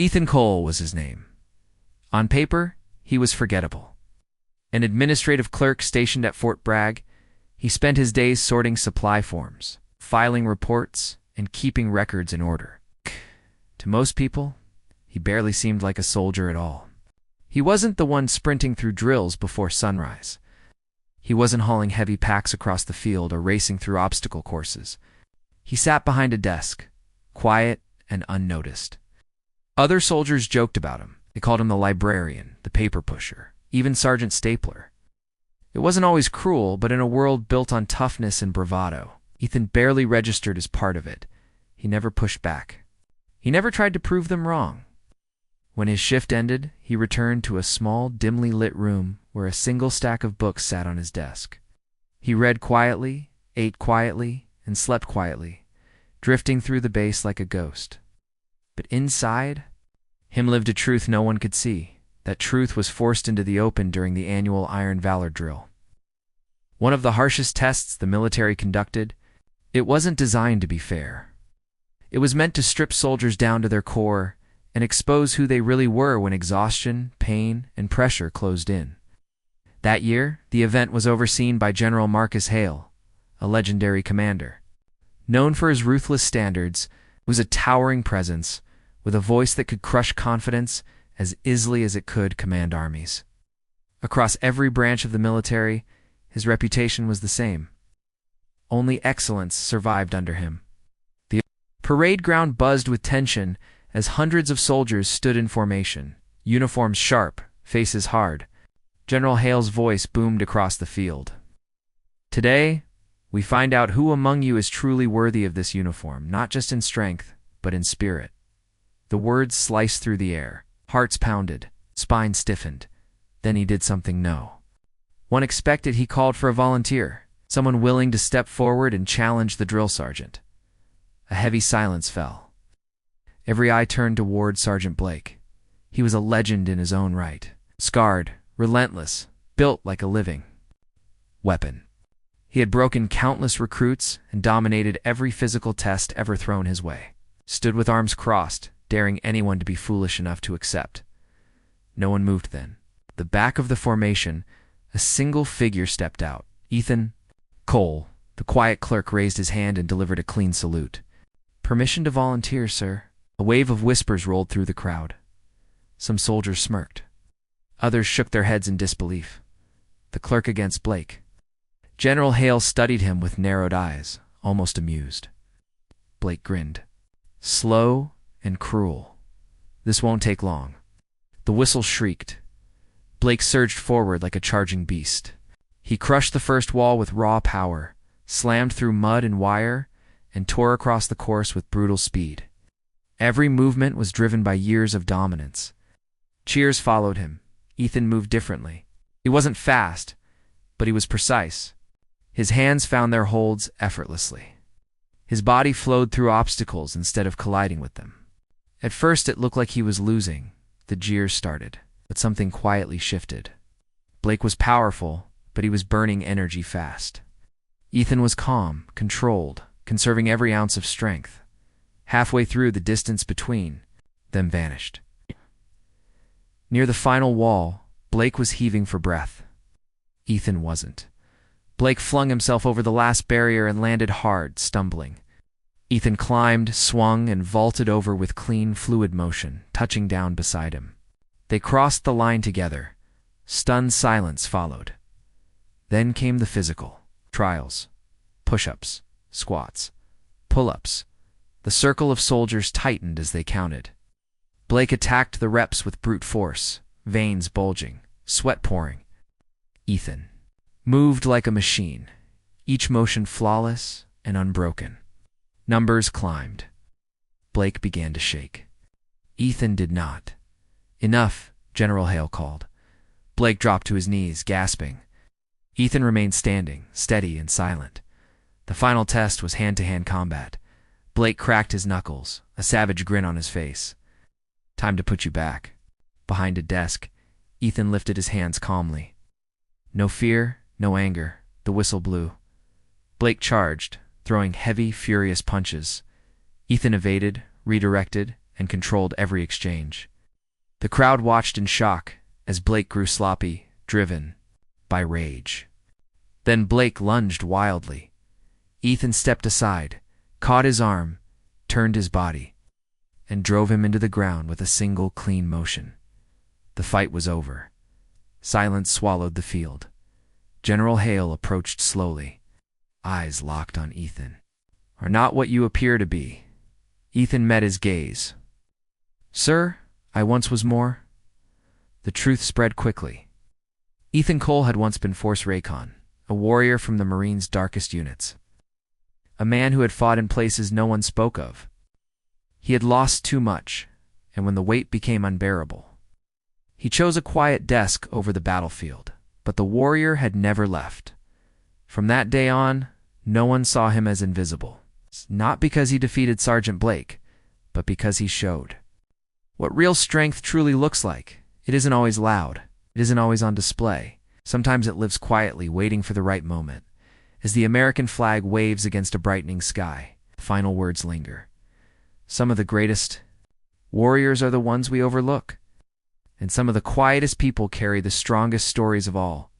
Ethan Cole was his name. On paper, he was forgettable. An administrative clerk stationed at Fort Bragg, he spent his days sorting supply forms, filing reports, and keeping records in order. To most people, he barely seemed like a soldier at all. He wasn't the one sprinting through drills before sunrise. He wasn't hauling heavy packs across the field or racing through obstacle courses. He sat behind a desk, quiet and unnoticed. Other soldiers joked about him. They called him the librarian, the paper pusher, even Sergeant Stapler. It wasn't always cruel, but in a world built on toughness and bravado, Ethan barely registered as part of it. He never pushed back. He never tried to prove them wrong. When his shift ended, he returned to a small, dimly lit room where a single stack of books sat on his desk. He read quietly, ate quietly, and slept quietly, drifting through the base like a ghost. But inside him lived a truth no one could see. That truth was forced into the open during the annual Iron Valor drill. One of the harshest tests the military conducted, it wasn't designed to be fair. It was meant to strip soldiers down to their core and expose who they really were when exhaustion, pain, and pressure closed in. That year, the event was overseen by General Marcus Hale, a legendary commander. Known for his ruthless standards, he was a towering presence with a voice that could crush confidence as easily as it could command armies. Across every branch of the military, his reputation was the same. Only excellence survived under him. The parade ground buzzed with tension as hundreds of soldiers stood in formation, uniforms sharp, faces hard. General Hale's voice boomed across the field. Today, we find out who among you is truly worthy of this uniform, not just in strength, but in spirit. The words sliced through the air. Hearts pounded, spine stiffened. Then he did something one expected. He called for a volunteer, someone willing to step forward and challenge the drill sergeant. A heavy silence fell. Every eye turned toward Sergeant Blake. He was a legend in his own right, scarred, relentless, built like a living weapon. He had broken countless recruits and dominated every physical test ever thrown his way. Stood with arms crossed, daring anyone to be foolish enough to accept. No one moved then. The back of the formation, a single figure stepped out. Ethan Cole, the quiet clerk, raised his hand and delivered a clean salute. "Permission to volunteer, sir." A wave of whispers rolled through the crowd. Some soldiers smirked. Others shook their heads in disbelief. The clerk against Blake. General Hale studied him with narrowed eyes, almost amused. Blake grinned. "Slow and cruel. This won't take long." The whistle shrieked. Blake surged forward like a charging beast. He crushed the first wall with raw power, slammed through mud and wire, and tore across the course with brutal speed. Every movement was driven by years of dominance. Cheers followed him. Ethan moved differently. He wasn't fast, but he was precise. His hands found their holds effortlessly. His body flowed through obstacles instead of colliding with them. At first it looked like he was losing. The jeers started, but something quietly shifted. Blake was powerful, but he was burning energy fast. Ethan was calm, controlled, conserving every ounce of strength. Halfway through, the distance between them vanished. Near the final wall, Blake was heaving for breath. Ethan wasn't. Blake flung himself over the last barrier and landed hard, stumbling. Ethan climbed, swung, and vaulted over with clean, fluid motion, touching down beside him. They crossed the line together. Stunned silence followed. Then came the physical trials. Push-ups, squats, pull-ups. The circle of soldiers tightened as they counted. Blake attacked the reps with brute force, veins bulging, sweat pouring. Ethan moved like a machine, each motion flawless and unbroken. Numbers climbed. Blake began to shake. Ethan did not. "Enough," General Hale called. Blake dropped to his knees, gasping. Ethan remained standing, steady and silent. The final test was hand-to-hand combat. Blake cracked his knuckles, a savage grin on his face. "Time to put you back." Behind a desk, Ethan lifted his hands calmly. No fear, no anger. The whistle blew. Blake charged, throwing heavy, furious punches. Ethan evaded, redirected, and controlled every exchange. The crowd watched in shock as Blake grew sloppy, driven by rage. Then Blake lunged wildly. Ethan stepped aside, caught his arm, turned his body, and drove him into the ground with a single clean motion. The fight was over. Silence swallowed the field. General Hale approached slowly, eyes locked on Ethan. "Are not what you appear to be." Ethan met his gaze. "Sir, I once was more." The truth spread quickly. Ethan Cole had once been Force Raycon, a warrior from the Marines' darkest units. A man who had fought in places no one spoke of. He had lost too much, and when the weight became unbearable, he chose a quiet desk over the battlefield. But the warrior had never left. From that day on, no one saw him as invisible. Not because he defeated Sergeant Blake, but because he showed what real strength truly looks like. It isn't always loud. It isn't always on display. Sometimes it lives quietly, waiting for the right moment. As the American flag waves against a brightening sky, the final words linger. Some of the greatest warriors are the ones we overlook. And some of the quietest people carry the strongest stories of all.